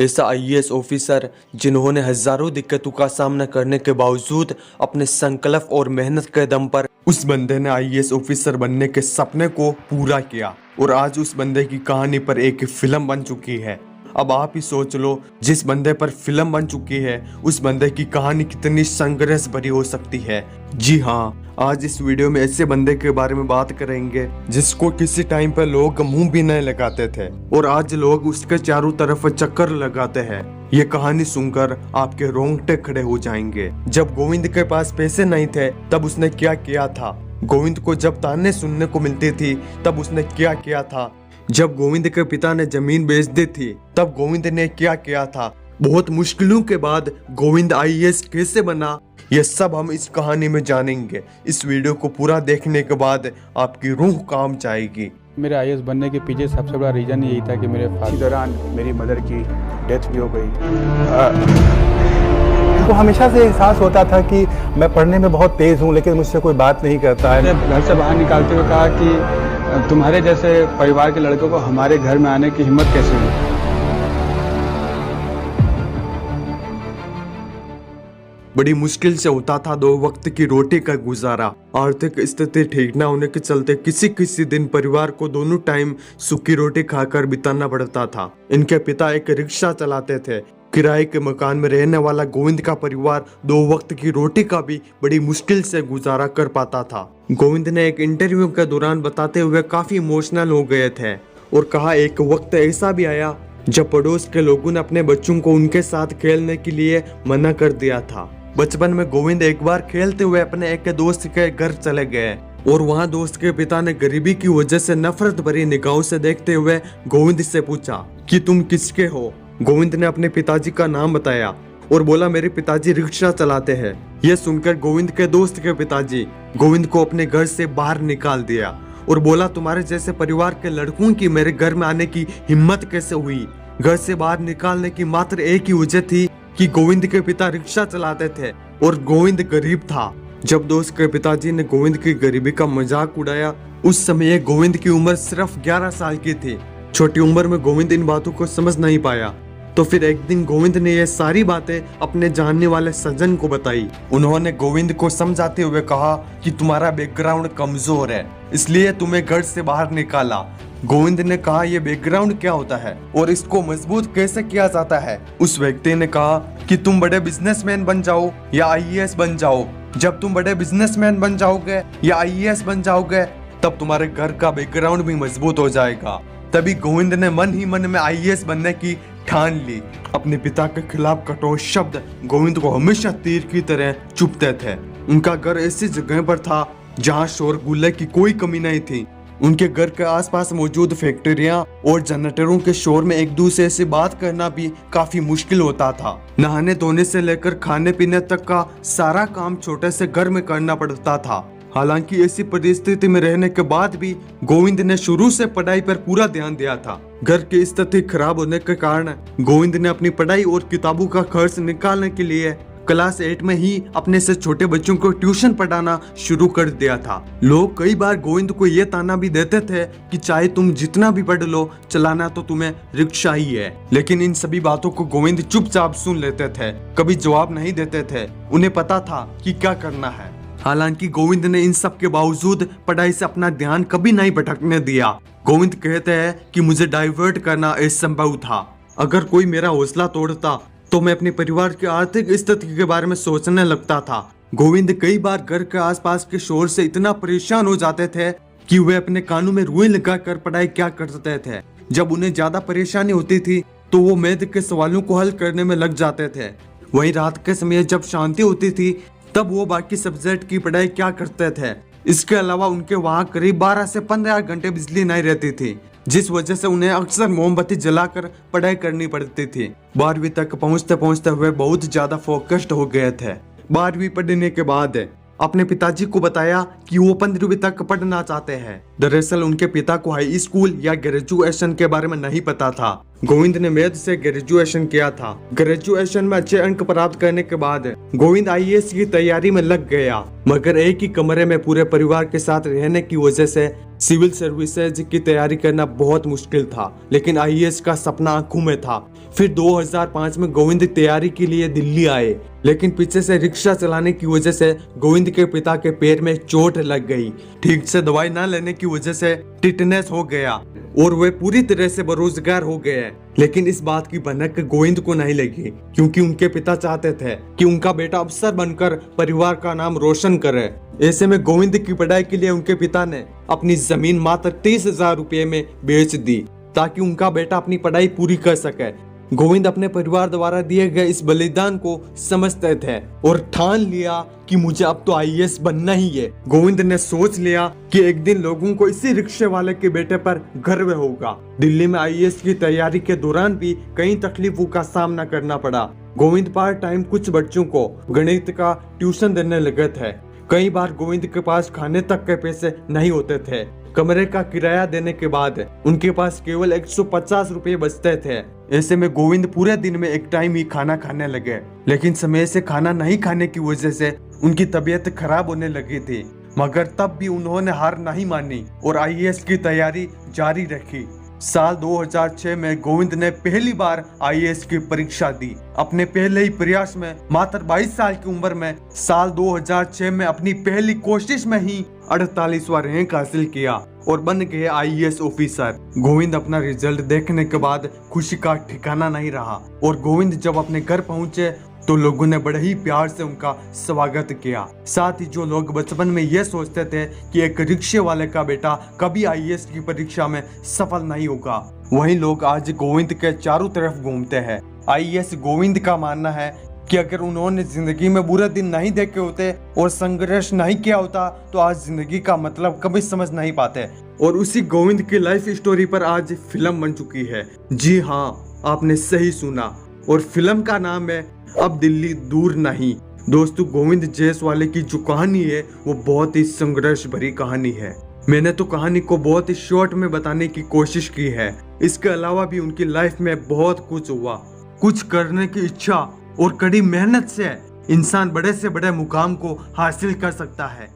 ऐसा IAS officer जिन्होंने हजारों दिक्कतों का सामना करने के बावजूद अपने संकल्प और मेहनत के दम पर उस बंदे ने आईएएस ऑफिसर बनने के सपने को पूरा किया और आज उस बंदे की कहानी पर एक फिल्म बन चुकी है। अब आप ही सोच लो, जिस बंदे पर फिल्म बन चुकी है उस बंदे की कहानी कितनी संघर्ष भरी हो सकती है। जी हाँ, आज इस वीडियो में ऐसे बंदे के बारे में बात करेंगे जिसको किसी टाइम पर लोग मुंह भी नहीं लगाते थे और आज लोग उसके चारों तरफ चक्कर लगाते हैं। ये कहानी सुनकर आपके रोंगटे खड़े हो जाएंगे। जब गोविंद के पास पैसे नहीं थे तब उसने क्या किया था। गोविंद को जब ताने सुनने को मिलती थी तब उसने क्या किया था। जब गोविंद के पिता ने जमीन बेच दी थी तब गोविंद ने क्या किया था। बहुत मुश्किलों के बाद गोविंद आईएएस कैसे बना, ये सब हम इस कहानी में जानेंगे। इस वीडियो को पूरा देखने के बाद आपकी रूह काम जाएगी। मेरे आईएएस बनने के पीछे सबसे बड़ा रीज़न यही था कि मेरे फादर दौरान मेरी मदर की डेथ भी हो गई। तो हमेशा से एहसास होता था कि मैं पढ़ने में बहुत तेज़ हूँ लेकिन मुझसे कोई बात नहीं करता है। घर से बाहर निकालते हुए कहा कि तुम्हारे जैसे परिवार के लड़कों को हमारे घर में आने की हिम्मत कैसे हुई। बड़ी मुश्किल से होता था 2 वक्त की रोटी का गुजारा। आर्थिक स्थिति ठीक न होने के चलते किसी दिन परिवार को दोनों टाइम सूखी रोटी खाकर बिताना पड़ता था। इनके पिता एक रिक्शा चलाते थे। किराए के मकान में रहने वाला गोविंद का परिवार 2 वक्त की रोटी का भी बड़ी मुश्किल से गुजारा कर पाता था। गोविंद ने एक इंटरव्यू के दौरान बताते हुए काफी इमोशनल हो गए थे और कहा, एक वक्त ऐसा भी आया जब पड़ोस के लोगों ने अपने बच्चों को उनके साथ खेलने के लिए मना कर दिया था। बचपन में गोविंद एक बार खेलते हुए अपने एक दोस्त के घर चले गए और वहां दोस्त के पिता ने गरीबी की वजह से नफरत भरी निगाहों से देखते हुए गोविंद से पूछा कि तुम किसके हो। गोविंद ने अपने पिताजी का नाम बताया और बोला, मेरे पिताजी रिक्शा चलाते हैं। यह सुनकर गोविंद के दोस्त के पिताजी गोविंद को अपने घर से बाहर निकाल दिया और बोला, तुम्हारे जैसे परिवार के लड़कों की मेरे घर में आने की हिम्मत कैसे हुई। घर से बाहर निकालने की मात्र एक ही वजह थी कि गोविंद के पिता रिक्शा चलाते थे और गोविंद गरीब था। जब दोस्त के पिताजी ने गोविंद की गरीबी का मजाक उड़ाया, उस समय गोविंद की उम्र सिर्फ 11 साल की थी। छोटी उम्र में गोविंद इन बातों को समझ नहीं पाया। तो फिर एक दिन गोविंद ने ये सारी बातें अपने जानने वाले सज्जन को बताई। उन्होंने गोविंद को समझाते हुए कहा कि तुम्हारा बैकग्राउंड कमजोर है, इसलिए तुम्हें घर से बाहर निकाला। गोविंद ने कहा, यह बैकग्राउंड क्या होता है और इसको मजबूत कैसे किया जाता है। उस व्यक्ति ने कहा कि तुम बड़े बिजनेसमैन बन जाओ या आईएएस बन जाओ। जब तुम बड़े बिजनेसमैन बन जाओगे या आईएएस बन जाओगे तब तुम्हारे घर का बैकग्राउंड भी मजबूत हो जाएगा। तभी गोविंद ने मन ही मन में आईएएस बनने की ठान ली। अपने पिता के खिलाफ कठोर शब्द गोविंद को हमेशा तीर की तरह चुभते थे। उनका घर ऐसी जगह पर था जहां शोरगुल्ले की कोई कमी नहीं थी। उनके घर के आसपास मौजूद फैक्ट्रियां और जनरेटरों के शोर में एक दूसरे से बात करना भी काफी मुश्किल होता था। नहाने धोने से लेकर खाने पीने तक का सारा काम छोटे से घर में करना पड़ता था। हालांकि ऐसी परिस्थिति में रहने के बाद भी गोविंद ने शुरू से पढ़ाई पर पूरा ध्यान दिया था। घर की स्थिति खराब होने के कारण गोविंद ने अपनी पढ़ाई और किताबों का खर्च निकालने के लिए क्लास 8 में ही अपने से छोटे बच्चों को ट्यूशन पढ़ाना शुरू कर दिया था। लोग कई बार गोविंद को ये ताना भी देते थे कि चाहे तुम जितना भी पढ़ लो, चलाना तो तुम्हें रिक्शा ही है। लेकिन इन सभी बातों को गोविंद चुपचाप सुन लेते थे, कभी जवाब नहीं देते थे। उन्हें पता था कि क्या करना है। हालांकि गोविंद ने इन सब के बावजूद पढ़ाई से अपना ध्यान कभी नहीं भटकने दिया। गोविंद कहते हैं कि मुझे डाइवर्ट करना असंभव था। अगर कोई मेरा हौसला तोड़ता तो मैं अपने परिवार की आर्थिक स्थिति के बारे में सोचने लगता था। गोविंद कई बार घर के आसपास के शोर से इतना परेशान हो जाते थे कि वे अपने कानों में रुई लगाकर पढ़ाई क्या करते थे। जब उन्हें ज्यादा परेशानी होती थी तो वो मैथ के सवालों को हल करने में लग जाते थे। वहीं रात के समय जब शांति होती थी तब वो बाकी सब्जेक्ट की पढ़ाई क्या करते थे। इसके अलावा उनके वहाँ करीब 12 से 15 घंटे बिजली नहीं रहती थी, जिस वजह से उन्हें अक्सर मोमबत्ती जलाकर पढ़ाई करनी पड़ती थी। 12वीं तक पहुँचते पहुँचते हुए बहुत ज्यादा फोकस्ड हो गए थे। 12वीं पढ़ने के बाद अपने पिताजी को बताया कि वो 15वीं तक पढ़ना चाहते हैं। दरअसल उनके पिता को हाई स्कूल या ग्रेजुएशन के बारे में नहीं पता था। गोविंद ने मैथ से ग्रेजुएशन किया था। ग्रेजुएशन में अच्छे अंक प्राप्त करने के बाद गोविंद आईएएस की तैयारी में लग गया, मगर एक ही कमरे में पूरे परिवार के साथ रहने की वजह से सिविल सर्विसेज की तैयारी करना बहुत मुश्किल था। लेकिन आईएएस का सपना आंखों में था। फिर 2005 में गोविंद तैयारी के लिए दिल्ली आए, लेकिन पीछे से रिक्शा चलाने की वजह से गोविंद के पिता के पैर में चोट लग गई। ठीक से दवाई न लेने की वजह से टिटनेस हो गया और वे पूरी तरह से बेरोजगार हो गए। लेकिन इस बात की भनक गोविंद को नहीं लगी, क्योंकि उनके पिता चाहते थे कि उनका बेटा अफसर बनकर परिवार का नाम रोशन करे। ऐसे में गोविंद की पढ़ाई के लिए उनके पिता ने अपनी जमीन मात्र 30,000 रुपये में बेच दी, ताकि उनका बेटा अपनी पढ़ाई पूरी कर सके। गोविंद अपने परिवार द्वारा दिए गए इस बलिदान को समझते थे और ठान लिया कि मुझे अब तो आईएएस बनना ही है। गोविंद ने सोच लिया कि एक दिन लोगों को इसी रिक्शे वाले के बेटे पर गर्व होगा। दिल्ली में आईएएस की तैयारी के दौरान भी कई तकलीफों का सामना करना पड़ा। गोविंद पार्ट टाइम कुछ बच्चों को गणित का ट्यूशन देने लगे थे। कई बार गोविंद के पास खाने तक के पैसे नहीं होते थे। कमरे का किराया देने के बाद उनके पास केवल 150 रुपए बचते थे। ऐसे में गोविंद पूरे दिन में एक टाइम ही खाना खाने लगे, लेकिन समय से खाना नहीं खाने की वजह से उनकी तबीयत खराब होने लगी थी। मगर तब भी उन्होंने हार नहीं मानी और आईएएस की तैयारी जारी रखी। साल 2006 में गोविंद ने पहली बार आईएएस की परीक्षा दी। अपने पहले ही प्रयास में मात्र 22 साल की उम्र में साल 2006 में अपनी पहली कोशिश में ही 48वां रैंक हासिल किया और बन गए आईएएस ऑफिसर। गोविंद अपना रिजल्ट देखने के बाद खुशी का ठिकाना नहीं रहा और गोविंद जब अपने घर पहुंचे तो लोगों ने बड़े ही प्यार से उनका स्वागत किया। साथ ही जो लोग बचपन में ये सोचते थे कि एक रिक्शे वाले का बेटा कभी आईएएस की परीक्षा में सफल नहीं होगा, वही लोग आज गोविंद के चारों तरफ घूमते हैं। आईएएस गोविंद का मानना है कि अगर उन्होंने जिंदगी में बुरे दिन नहीं देखे होते और संघर्ष नहीं किया होता तो आज जिंदगी का मतलब कभी समझ नहीं पाते। और उसी गोविंद की लाइफ स्टोरी पर आज फिल्म बन चुकी है। जी हाँ, आपने सही सुना, और फिल्म का नाम है अब दिल्ली दूर नहीं। दोस्तों, गोविंद जैसवाले की जो कहानी है वो बहुत ही संघर्ष भरी कहानी है। मैंने तो कहानी को बहुत ही शॉर्ट में बताने की कोशिश की है। इसके अलावा भी उनकी लाइफ में बहुत कुछ हुआ। कुछ करने की इच्छा और कड़ी मेहनत से इंसान बड़े से बड़े मुकाम को हासिल कर सकता है।